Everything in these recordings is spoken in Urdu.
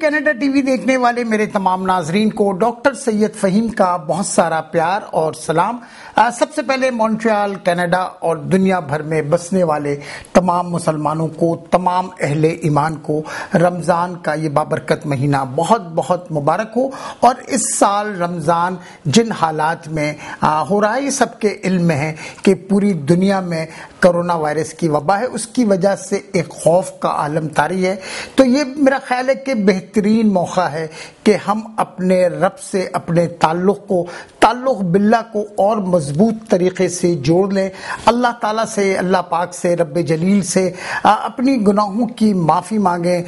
کینیڈا ٹی وی دیکھنے والے میرے تمام ناظرین کو ڈاکٹر سید فہیم کا بہت سارا پیار اور سلام۔ سب سے پہلے مونٹریال کینیڈا اور دنیا بھر میں بسنے والے تمام مسلمانوں کو، تمام اہل ایمان کو رمضان کا یہ بابرکت مہینہ بہت بہت مبارک ہو۔ اور اس سال رمضان جن حالات میں ہو رہا ہے، یہ سب کے علم میں ہے کہ پوری دنیا میں کرونا وائرس کی وبا ہے، اس کی وجہ سے ایک خوف کا عالم طاری ہے۔ تو یہ میرا خیال ہے کہ بہترین موقع ہے کہ ہم اپنے رب سے اپنے تعلق باللہ کو اور مضبوط طریقے سے جوڑ لیں، اللہ تعالیٰ سے، اللہ پاک سے، رب جلیل سے اپنی گناہوں کی معافی مانگیں،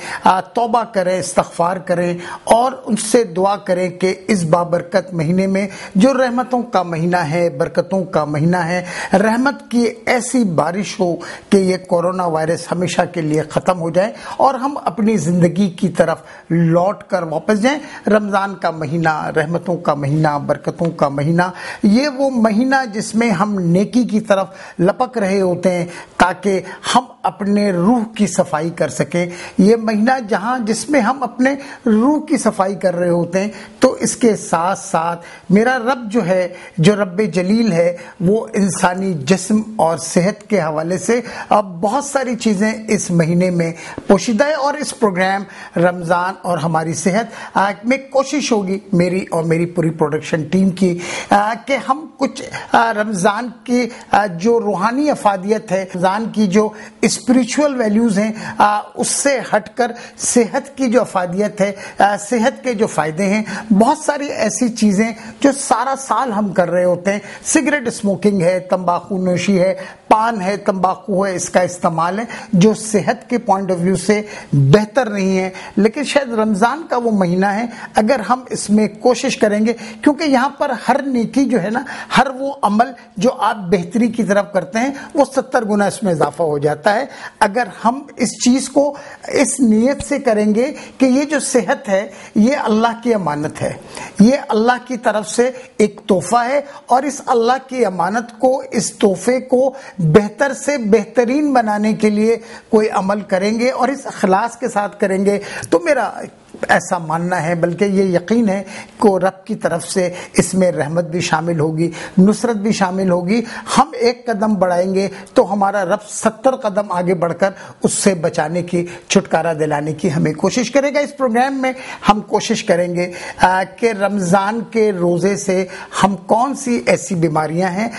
توبہ کریں، استغفار کریں اور ان سے دعا کریں کہ اس بابرکت مہینے میں جو رحمتوں کا مہینہ ہے، برکتوں کا مہینہ ہے، رحمت کی ایسی بارش ہو کہ یہ کورونا وائرس ہمیشہ کے لیے ختم ہو جائے اور ہم اپنی زندگی کی طرف لوٹ کر واپس جائیں۔ رمضان کا مہینہ رحمتوں کا مہینہ، برکتوں کا مہینہ، یہ وہ مہینہ جس میں ہم نیکی کی طرف لپک رہے ہوتے ہیں تاکہ ہم اپنے روح کی صفائی کر سکیں۔ یہ مہینہ جس میں ہم اپنے روح کی صفائی کر رہے ہوتے ہیں، تو اس کے ساتھ ساتھ میرا رب جو رب جلیل ہے، وہ انسانی جسم اور صحت کے حوالے سے بہت ساری چیزیں اس مہینے میں پوشیدہ ہے۔ اور اس پروگرام رمضان اور ہماری صحت میں کوشش ہوگی، میری اور میری پوری پروڈکشن ٹیم کی، کہ ہم کچھ رمضان کی جو روحانی افادیت ہے، رمضان کی جو اسپریچول ویلیوز ہیں، اس سے ہٹ کر صحت کی جو افادیت ہے، صحت کے جو فائدے ہیں، بہت ساری ایسی چیزیں جو سارا سال ہم کر رہے ہوتے ہیں، سگریٹ اسموکنگ ہے، تمباکو نوشی ہے، پان ہے، تمباکو ہے، اس کا استعمال ہے جو صحت کے پوائنٹ آف ویو سے بہتر نہیں ہے، لیکن شاید رمضان کا وہ مہینہ ہے اگر ہم اس میں کوشش کریں گے، کیونکہ یہاں پر ہر نیکی جو ہے نا، ہر وہ عمل جو آپ بہتری کی طرف کرتے ہیں، وہ 70 گنا اس میں اضافہ ہو جاتا ہے اگر ہم اس چیز کو اس نیت سے کریں گے کہ یہ جو صحت ہے یہ اللہ کی امانت ہے، یہ اللہ کی طرف سے ایک تحفہ ہے، اور اس اللہ کی امانت کو، اس تحفے کو بہتر سے بہترین بنانے کے لیے کوئی عمل کریں گے اور اس اخلاص کے ساتھ کریں گے، تو میرا ایسا ماننا ہے، بلکہ یہ یقین ہے کہ رب کی طرف سے اس میں رحمت بھی شامل ہوگی، نصرت بھی شامل ہوگی۔ ہم ایک قدم بڑھائیں گے تو ہمارا رب 70 قدم آگے بڑھ کر اس سے بچانے کی، چھٹکارا دلانے کی ہمیں کوشش کرے گا۔ اس پروگرام میں ہم کوشش کریں گے کہ رمضان کے روزے سے ہم کون سی ایسی بیماریاں ہیں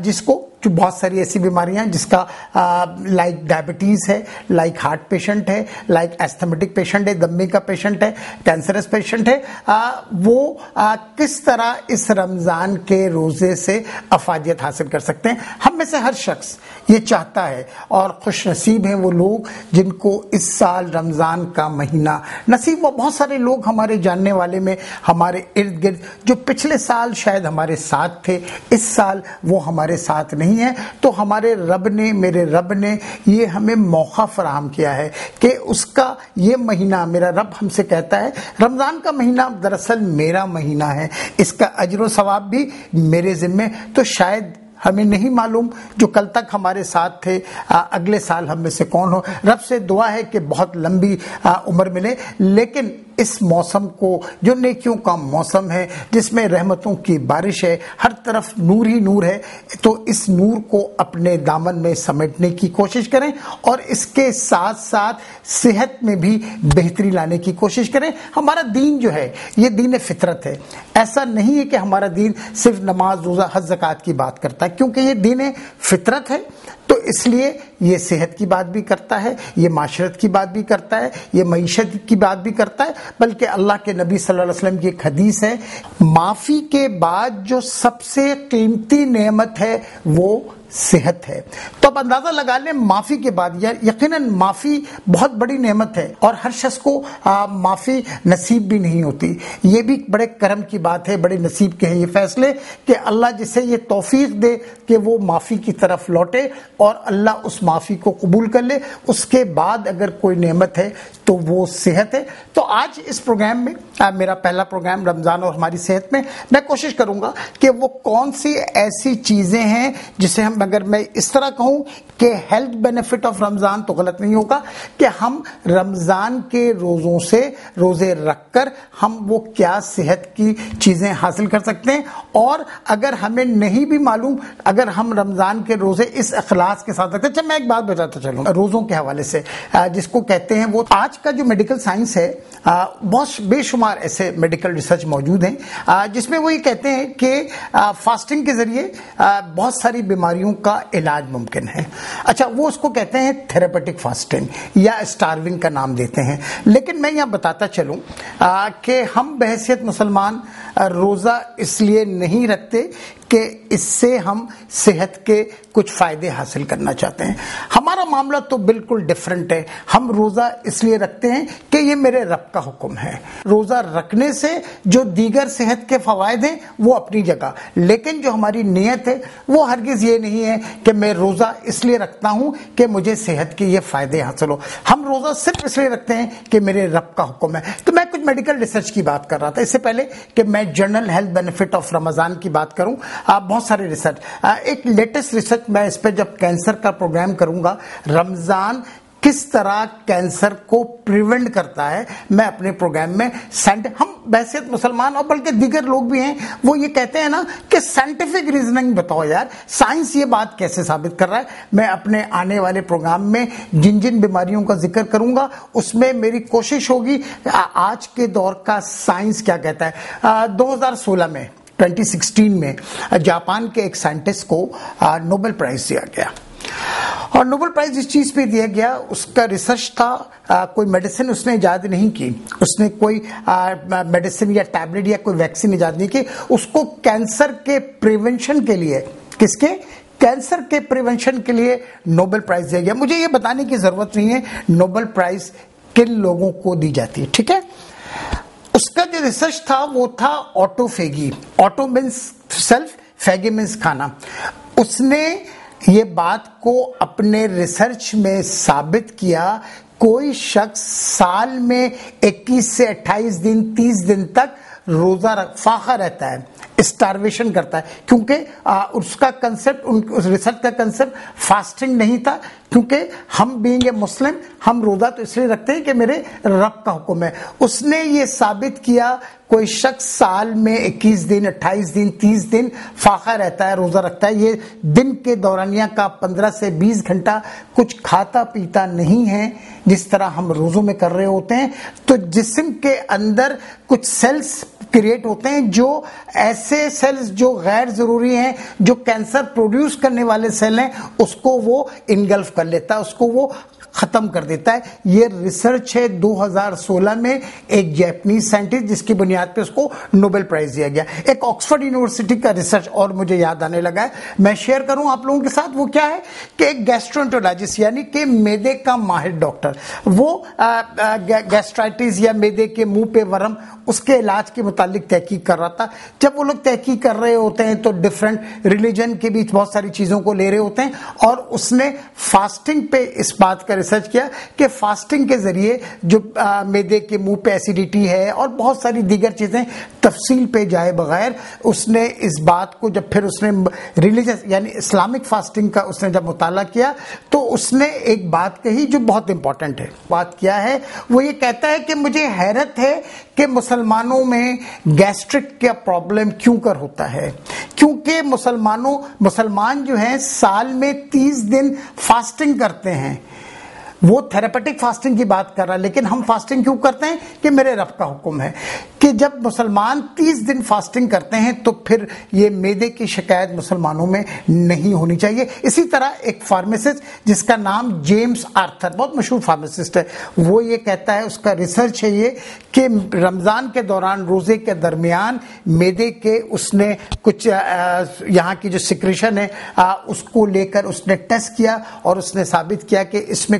جس کو، بہت ساری ایسی بیماریاں ہیں جس کا لائک ڈائبٹیز ہے، لائک ہارٹ پیشنٹ ہے، لائک ایستھمیٹک پیشنٹ ہے، دمے کا پیشنٹ ہے، کینسرس پیشنٹ ہے، وہ کس طرح اس رمضان کے روزے سے افادیت حاصل کر سکتے ہیں۔ ہم میں سے ہر شخص یہ چاہتا ہے، اور خوش نصیب ہیں وہ لوگ جن کو اس سال رمضان کا مہینہ نصیب ہوا۔ بہت سارے لوگ ہمارے جاننے والے میں، ہمارے ارد گرد، جو پچھلے سال شاید ہمارے ساتھ تھے، اس سال وہ ہمارے ساتھ نہیں ہے، تو ہمارے رب نے، میرے رب نے یہ ہمیں موقع فراہم کیا ہے کہ اس کا یہ مہینہ، میرا رب ہم سے کہتا ہے رمضان کا مہینہ دراصل میرا مہینہ ہے، اس کا اجر و ثواب بھی میرے ذمے، تو شاید ہمیں نہیں معلوم جو کل تک ہمارے ساتھ تھے اگلے سال ہم میں سے کون ہو۔ رب سے دعا ہے کہ بہت لمبی عمر ملے، لیکن اس موسم کو، جو نیکیوں کا موسم ہے، جس میں رحمتوں کی بارش ہے، ہر طرف نور ہی نور ہے، تو اس نور کو اپنے دامن میں سمیٹنے کی کوشش کریں اور اس کے ساتھ ساتھ صحت میں بھی بہتری لانے کی کوشش کریں۔ ہمارا دین جو ہے یہ دین فطرت ہے، ایسا نہیں ہے کہ ہمارا دین صرف نماز، روزہ، حج، زکوٰۃ کی بات کرتا ہے، کیونکہ یہ دین فطرت ہے، تو اس لیے یہ صحت کی بات بھی کرتا ہے، یہ معاشرت کی بات بھی کرتا ہے، یہ معیشت کی بات بھی کرتا ہے، بلکہ اللہ کے نبی صلی اللہ علیہ وسلم کی ایک حدیث ہے، معافی کے بعد جو سب سے قیمتی نعمت ہے وہ صحت ہے۔ تو اب اندازہ لگا لیں معافی کے بعد، یقیناً معافی بہت بڑی نعمت ہے اور ہر شخص کو معافی نصیب بھی نہیں ہوتی، یہ بھی بڑے کرم کی بات ہے، بڑے نصیب کے ہیں یہ فیصلے کہ اللہ جسے یہ توفیق دے کہ وہ معافی کی طرف لوٹے اور اللہ اس معافی کو قبول کر لے۔ اس کے بعد اگر کوئی نعمت ہے تو وہ صحت ہے۔ تو آج اس پروگرام میں، میرا پہلا پروگرام رمضان اور ہماری صحت میں، میں کوشش کروں گا کہ وہ کون سی ایسی چیزیں ہیں جسے ہم مگر میں اس طرح کہوں کہ ہیلتھ بینیفٹ آف رمضان تو غلط نہیں ہوگا کہ ہم رمضان کے روزوں سے روزے رکھ کر ہم وہ کیا صحت کی چیزیں حاصل کر سکتے ہیں، اور اگر ہمیں نہیں بھی معلوم، اگر ہم رمضان کے روزے اس اخلاص کے ساتھ رکھتے ہیں۔ اچھا میں ایک بات بتاتا چلوں روزوں کے حوالے سے، جس کو کہتے ہیں وہ آج کا جو میڈیکل سائنس ہے، بہت بے شمار ایسے میڈیکل ریسرچ موجود ہیں جس میں وہ یہ کہتے ہیں کہ فاسٹنگ کے ذریعے بہت ساری بیماریوں کا علاج ممکن ہے۔ اچھا وہ اس کو کہتے ہیں تھراپیوٹک فاسٹنگ یا اسٹارونگ کا نام دیتے ہیں، لیکن میں یہاں بتاتا چلوں کہ ہم بحیثیت مسلمان روزہ اس لیے نہیں رکھتے کہ اس سے ہم صحت کے کچھ فائدے حاصل کرنا چاہتے ہیں۔ ہمارا معاملہ تو بالکل ڈیفرنٹ ہے۔ ہم روزہ اس لیے رکھتے ہیں کہ یہ میرے رب کا حکم ہے۔ روزہ رکھنے سے جو دیگر صحت کے فوائد ہیں وہ اپنی جگہ، لیکن جو ہماری نیت ہے وہ ہرگز یہ نہیں ہے کہ میں روزہ اس لیے رکھتا ہوں کہ مجھے صحت کے یہ فائدے حاصل ہو۔ ہم روزہ صرف اس لیے رکھتے ہیں کہ میرے رب کا حکم ہے۔ تو میں کچھ میڈیکل ریسرچ کی بات کر رہا تھا اس سے پہلے کہ میں جنرل ہیلتھ بینیفٹ آف رمضان کی بات کروں۔ بہت سارے ریسرچ، ایک لیٹسٹ ریسرچ میں اس پہ جب کینسر کا پروگرام کروں گا، رمضان کس طرح کینسر کو پریونٹ کرتا ہے، میں اپنے پروگرام میں ہم بحیثیت مسلمان اور بلکہ دیگر لوگ بھی ہیں وہ یہ کہتے ہیں نا کہ سائنٹیفک ریزننگ بتاؤ یار، سائنس یہ بات کیسے ثابت کر رہا ہے۔ میں اپنے آنے والے پروگرام میں جن جن بیماریوں کا ذکر کروں گا اس میں میری کوشش ہوگی آج کے دور کا سائنس کیا کہتا ہے۔ 2016 میں 2016 میں جاپان کے ایک سائنٹسٹ کو نوبل پرائز دیا گیا، اور نوبل پرائز اس چیز پہ دیا گیا، اس کا ریسرچ تھا، کوئی میڈیسن اس نے ایجاد نہیں کی، اس نے کوئی میڈیسن یا ٹیبلٹ یا کوئی ویکسین ایجاد نہیں کی، اس کو کینسر کے پریونشن کے لیے، کس کے؟ کینسر کے پریونشن کے لیے نوبل پرائز دیا گیا۔ مجھے یہ بتانے کی ضرورت نہیں ہے نوبل پرائز کن لوگوں کو دی جاتی ہے، ٹھیک ہے۔ اس کا جو ریسرچ تھا وہ تھا آٹوفیگی، آٹو مینس سیلف، فیگی مینس کھانا۔ اس نے یہ بات کو اپنے ریسرچ میں ثابت کیا، کوئی شخص سال میں 21 سے 28 دن 30 دن تک روزہ فاقہ رہتا ہے، اسٹارویشن کرتا ہے، کیونکہ اس کا کنسپٹ، اس ریسرچ کا کنسپٹ فاسٹنگ نہیں تھا، کیونکہ ہم بینگ اے مسلم ہم روزہ تو اس لیے رکھتے ہیں کہ میرے رب کا حکم ہے۔ اس نے یہ ثابت کیا کوئی شخص سال میں 21 دن 28 دن 30 دن فاقہ رہتا ہے، روزہ رکھتا ہے، یہ دن کے دورانیہ کا 15 سے 20 گھنٹہ کچھ کھاتا پیتا نہیں ہے جس طرح ہم روزوں میں کر رہے ہوتے ہیں، تو جسم کے اندر کچھ سیلز کریٹ ہوتے ہیں، جو ایسے سیلز جو غیر ضروری ہیں، جو کینسر پروڈیوس کرنے والے سیل ہیں، اس کو وہ انگلف کر لیتا ہے، اس کو وہ ختم کر دیتا ہے۔ یہ ریسرچ ہے 2016 میں ایک جیپنیز سائنٹسٹ جس کی بنیاد پہ اس کو نوبل پرائز دیا گیا۔ ایک آکسفورڈ یونیورسٹی کا ریسرچ اور مجھے یاد آنے لگا ہے، میں شیئر کروں آپ لوگوں کے ساتھ، وہ کیا ہے کہ ایک گیسٹرونٹولوجسٹ یعنی کہ معدے کا ماہر ڈاکٹر، وہ گیسٹرائٹس یا معدے کے منہ پہ ورم، اس کے علاج کے متعلق تحقیق کر رہا تھا۔ جب وہ لوگ تحقیق کر رہے ہوتے ہیں تو ڈفرینٹ ریلیجن کے بیچ بہت ساری چیزوں کو لے رہے ہوتے ہیں، اور اس نے فاسٹنگ پہ اس بات کا ریسرچ کیا کہ فاسٹنگ کے ذریعے جو معدے کے منہ پہ ایسیڈیٹی ہے اور بہت ساری دیگر چیزیں، تفصیل پہ جائے بغیر اس نے اس بات کو، جب پھر اس نے ریلیجس یعنی اسلامک فاسٹنگ کا اس نے جب مطالعہ کیا تو اس نے ایک بات کہی جو بہت امپورٹنٹ ہے۔ بات کیا ہے؟ وہ یہ کہتا ہے کہ مجھے حیرت ہے کہ مسلمانوں میں گیسٹرک کا پرابلم کیوں کر ہوتا ہے، کیونکہ مسلمان جو ہیں سال میں 30 دن فاسٹنگ کرتے ہیں۔ وہ تھراپیوٹک فاسٹنگ کی بات کر رہا ہے، لیکن ہم فاسٹنگ کیوں کرتے ہیں کہ میرے رب کا حکم ہے، کہ جب مسلمان 30 دن فاسٹنگ کرتے ہیں تو پھر یہ معدے کی شکایت مسلمانوں میں نہیں ہونی چاہیے۔ اسی طرح ایک فارماسسٹ جس کا نام جیمز آرتھر، بہت مشہور فارماسسٹ ہے، وہ یہ کہتا ہے، اس کا ریسرچ ہے یہ کہ رمضان کے دوران روزے کے درمیان معدے کے اس نے کچھ یہاں کی جو سیکریشن ہے اس کو لے کر اس نے ٹیسٹ کیا، اور اس نے ثابت کیا کہ اس میں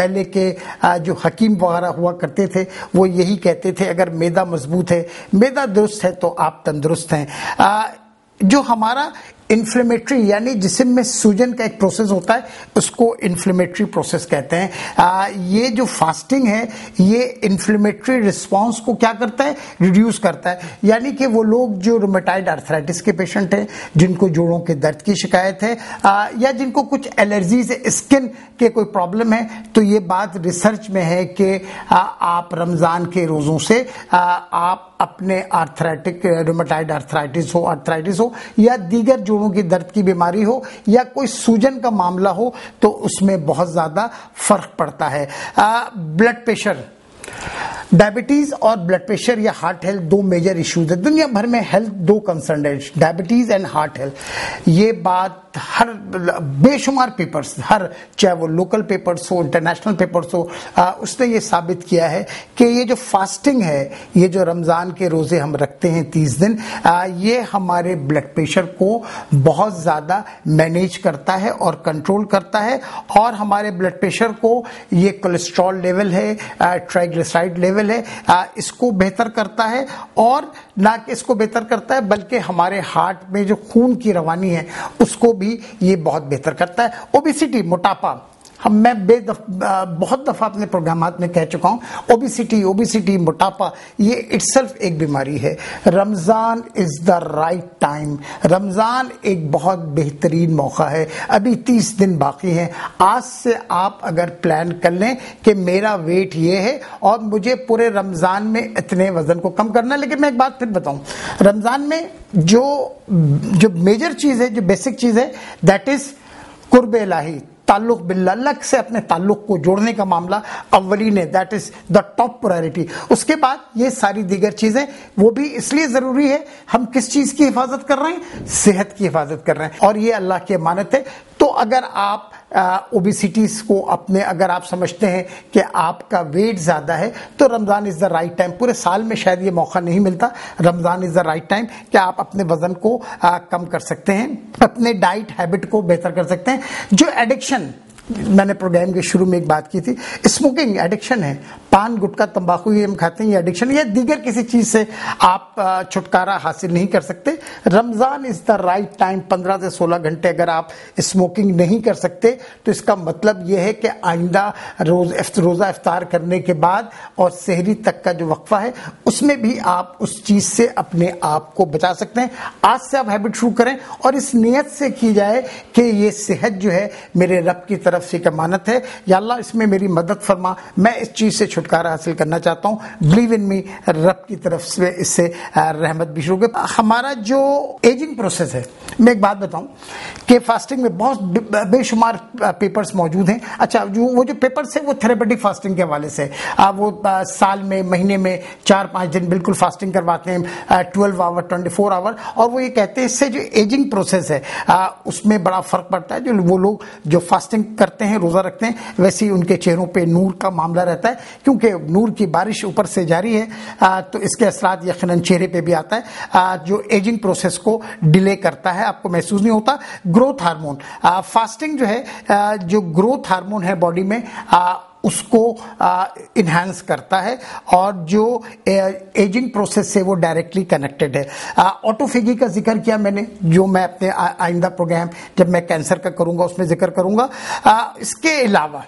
پہلے کے جو حکیم وغیرہ ہوا کرتے تھے وہ یہی کہتے تھے اگر معدہ مضبوط ہے، معدہ درست ہے تو آپ تندرست ہیں۔ جو ہمارا انفلیمیٹری یعنی جسم میں سوجن کا ایک پروسیس ہوتا ہے اس کو انفلیمیٹری پروسیس کہتے ہیں۔ یہ جو فاسٹنگ ہے یہ انفلیمیٹری رسپانس کو کیا کرتا ہے؟ ریڈیوس کرتا ہے، یعنی کہ وہ لوگ جو رومیٹائڈ آرتھرائٹس کے پیشنٹ ہیں، جن کو جوڑوں کے درد کی شکایت ہے یا جن کو کچھ الرجیز اسکن کے کوئی پرابلم ہے، تو یہ بات ریسرچ میں ہے کہ آپ رمضان کے روزوں سے آپ اپنے آرتھرائٹک رومیٹائڈ آرتھرائٹس ہو یا دیگر جوڑوں کی درد کی بیماری ہو یا کوئی سوجن کا معاملہ ہو تو اس میں بہت زیادہ فرق پڑتا ہے۔ بلڈ پریشر، ڈائبٹیز اور بلڈ پریشر یا ہارٹ ہیلتھ دو میجر ایشوز ہیں دنیا بھر میں۔ ہیلتھ دو کنسرن ہے، ڈائبٹیز اینڈ ہارٹ ہیلتھ۔ یہ بات ہر بے شمار پیپرز، چاہے وہ لوکل پیپرز ہو انٹرنیشنل پیپرز ہو، اس نے یہ ثابت کیا ہے کہ یہ جو فاسٹنگ ہے، یہ جو رمضان کے روزے ہم رکھتے ہیں 30 دن، یہ ہمارے بلڈ پریشر کو بہت زیادہ مینیج کرتا ہے اور کنٹرول کرتا ہے، اور ہمارے بلڈ پریشر کو یہ کولیسٹرول لیول ہے، ٹرائیگلیسرائڈ لیول ہے، اس کو بہتر کرتا ہے، اور نہ کہ اس کو بہتر کرتا ہے بلکہ ہمارے ہارٹ میں جو خون کی روانی ہے اس کو بھی یہ بہت بہتر کرتا ہے۔ اوبیسٹی، موٹاپا، میں بہت دفعہ اپنے پروگرامات میں کہہ چکا ہوں، اوبیسٹی، موٹاپا یہ اٹسیلف ایک بیماری ہے۔ رمضان از دا رائٹ ٹائم، رمضان ایک بہت بہترین موقع ہے، ابھی 30 دن باقی ہیں۔ آج سے آپ اگر پلان کر لیں کہ میرا ویٹ یہ ہے اور مجھے پورے رمضان میں اتنے وزن کو کم کرنا ہے۔ لیکن میں ایک بات پھر بتاؤں، رمضان میں جو میجر چیز ہے، جو بیسک چیز ہے، دیٹ از قرب الہی، تعلق باللہ، اللہ سے اپنے تعلق کو جوڑنے کا معاملہ اولین ہے، that is the top priority. اس کے بعد یہ ساری دیگر چیزیں وہ بھی اس لیے ضروری ہے، ہم کس چیز کی حفاظت کر رہے ہیں؟ صحت کی حفاظت کر رہے ہیں، اور یہ اللہ کی امانت ہے۔ تو اگر آپ اوبیسٹیز کو اگر آپ سمجھتے ہیں کہ آپ کا ویٹ زیادہ ہے تو رمضان از دا رائٹ ٹائم۔ پورے سال میں شاید یہ موقع نہیں ملتا، رمضان از دا رائٹ ٹائم کہ آپ اپنے وزن کو کم کر سکتے ہیں، اپنے ڈائٹ ہیبٹ کو بہتر کر سکتے ہیں۔ جو ایڈکشن، میں نے پروگرام کے شروع میں ایک بات کی تھی، اسموکنگ ایڈکشن ہے، پان گٹکا تمباکو یہ ہم کھاتے ہیں، یہ ایڈکشن یا دیگر کسی چیز سے آپ چھٹکارا حاصل نہیں کر سکتے۔ رمضان از دا رائٹ ٹائم۔ 15 سے 16 گھنٹے اگر آپ اسموکنگ نہیں کر سکتے تو اس کا مطلب یہ ہے کہ آئندہ روزہ افطار کرنے کے بعد اور سحری تک کا جو وقفہ ہے اس میں بھی آپ اس چیز سے اپنے آپ کو بچا سکتے ہیں۔ آج سے آپ ہیبٹ شروع کریں اور اس نیت سے کی جائے کہ یہ صحت جو ہے میرے رب کی طرف سے ایک امانت ہے، یا اللہ اس میں میری مدد فرما، میں اس چیز سے چھٹکارا حاصل کرنا چاہتا ہوں، بلیو ان می، رب کی طرف سے اس سے رحمت بھی شروع ہوگی۔ ہمارا جو ایجنگ پروسیس ہے، میں ایک بات بتاؤں کہ فاسٹنگ میں بہت بے شمار پیپرز موجود ہیں۔ اچھا، وہ جو پیپرز ہیں وہ تھراپیوٹک فاسٹنگ کے حوالے سے، وہ سال میں مہینے میں 4-5 دن بالکل فاسٹنگ کرواتے ہیں، 12 آور 24 آور، اور وہ یہ کہتے ہیں اس سے جو ایجنگ پروسیس ہے اس میں بڑا فرق پڑتا ہے۔ جو وہ لوگ جو فاسٹنگ کرتے ہیں، روزہ رکھتے ہیں، ویسے ہی ان کے چہروں پہ نور کا معاملہ رہتا ہے، کیونکہ نور کی بارش اوپر سے جاری ہے تو اس کے اثرات یقیناً چہرے پہ بھی آتا ہے، جو ایجنگ پروسیس کو ڈیلے کرتا ہے، آپ کو محسوس نہیں ہوتا۔ گروتھ ہارمون، فاسٹنگ جو ہے جو گروتھ ہارمون ہے باڈی میں اس کو انہینس کرتا ہے، اور جو ایجنگ پروسیس سے وہ ڈائریکٹلی کنیکٹڈ ہے۔ آٹوفیگی کا ذکر کیا میں نے، جو میں اپنے آئندہ پروگرام جب میں کینسر کا کروں گا اس میں ذکر کروں گا۔ اس کے علاوہ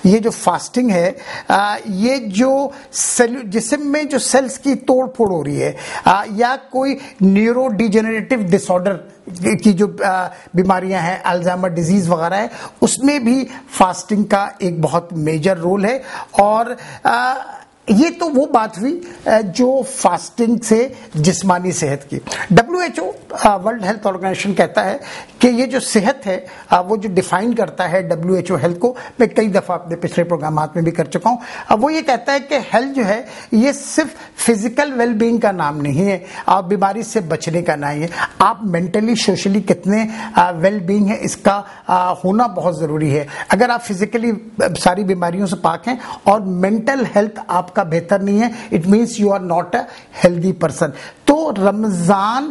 یہ جو فاسٹنگ ہے، یہ جو جسم میں جو سیلز کی توڑ پھوڑ ہو رہی ہے یا کوئی نیورو ڈیجنریٹو ڈس آرڈر کی جو بیماریاں ہیں، الزائمر ڈیزیز وغیرہ ہے، اس میں بھی فاسٹنگ کا ایک بہت میجر رول ہے۔ اور یہ تو وہ بات ہوئی جو فاسٹنگ سے جسمانی صحت کی۔ WHO ورلڈ ہیلتھ آرگنائزیشن کہتا ہے کہ یہ جو صحت ہے وہ جو ڈیفائن کرتا ہے WHO ہیلتھ کو، میں کئی دفعہ اپنے پچھلے پروگرامات میں بھی کر چکا ہوں، وہ یہ کہتا ہے کہ ہیلتھ جو ہے یہ صرف فزیکل ویل بینگ کا نام نہیں ہے، آپ بیماری سے بچنے کا نام ہے، آپ مینٹلی سوشلی کتنے ویل بینگ ہیں اس کا ہونا بہت ضروری ہے۔ اگر آپ فزیکلی ساری بیماریوں سے پاک ہیں اور مینٹل ہیلتھ آپ کا بہتر نہیں ہے، it means you are not a healthy person. تو رمضان